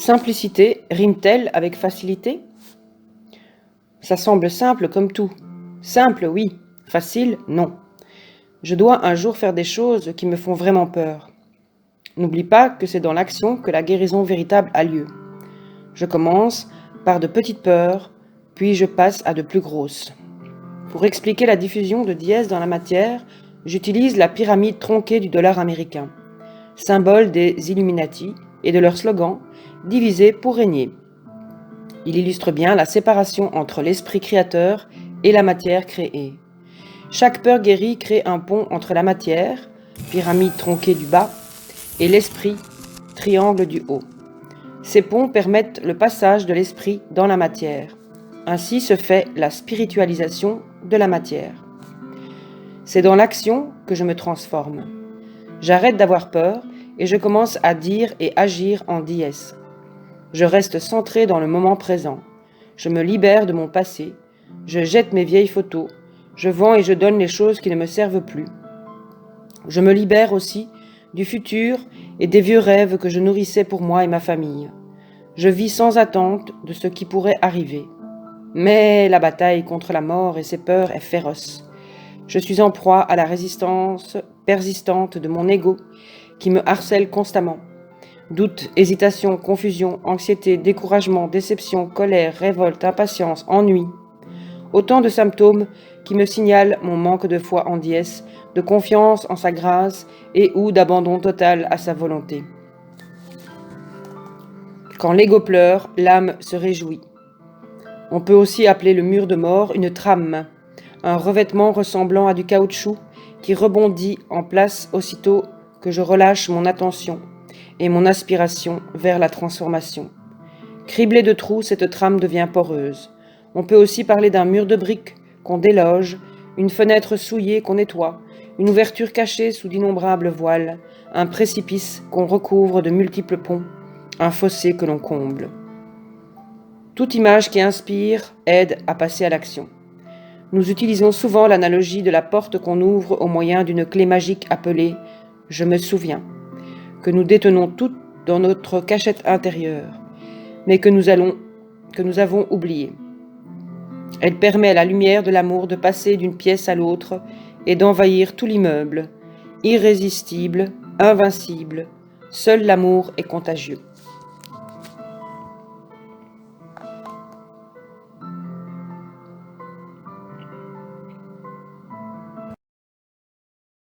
Simplicité rime-t-elle avec facilité? Ça semble simple comme tout. Simple, oui. Facile, non. Je dois un jour faire des choses qui me font vraiment peur. N'oublie pas que c'est dans l'action que la guérison véritable a lieu. Je commence par de petites peurs, puis je passe à de plus grosses. Pour expliquer la diffusion de dièse dans la matière, j'utilise la pyramide tronquée du dollar américain, symbole des Illuminati et de leur slogan « Diviser pour régner ». Il illustre bien la séparation entre l'esprit créateur et la matière créée. Chaque peur guérie crée un pont entre la matière, pyramide tronquée du bas, et l'esprit, triangle du haut. Ces ponts permettent le passage de l'esprit dans la matière. Ainsi se fait la spiritualisation de la matière. C'est dans l'action que je me transforme. J'arrête d'avoir peur et je commence à dire et agir en dièse. Je reste centré dans le moment présent. Je me libère de mon passé. Je jette mes vieilles photos. Je vends et je donne les choses qui ne me servent plus. Je me libère aussi du futur et des vieux rêves que je nourrissais pour moi et ma famille. Je vis sans attente de ce qui pourrait arriver. Mais la bataille contre la mort et ses peurs est féroce. Je suis en proie à la résistance persistante de mon ego qui me harcèle constamment. Doute, hésitation, confusion, anxiété, découragement, déception, colère, révolte, impatience, ennui. Autant de symptômes qui me signalent mon manque de foi en Diès, de confiance en sa grâce et ou d'abandon total à sa volonté. Quand l'ego pleure, l'âme se réjouit. On peut aussi appeler le mur de mort une trame, un revêtement ressemblant à du caoutchouc qui rebondit en place aussitôt que je relâche mon attention et mon aspiration vers la transformation. Criblée de trous, cette trame devient poreuse. On peut aussi parler d'un mur de briques qu'on déloge, une fenêtre souillée qu'on nettoie, une ouverture cachée sous d'innombrables voiles, un précipice qu'on recouvre de multiples ponts, un fossé que l'on comble. Toute image qui inspire aide à passer à l'action. Nous utilisons souvent l'analogie de la porte qu'on ouvre au moyen d'une clé magique appelée « Je me souviens », que nous détenons toutes dans notre cachette intérieure, mais que nous avons oubliée. Elle permet à la lumière de l'amour de passer d'une pièce à l'autre et d'envahir tout l'immeuble. Irrésistible, invincible, seul l'amour est contagieux.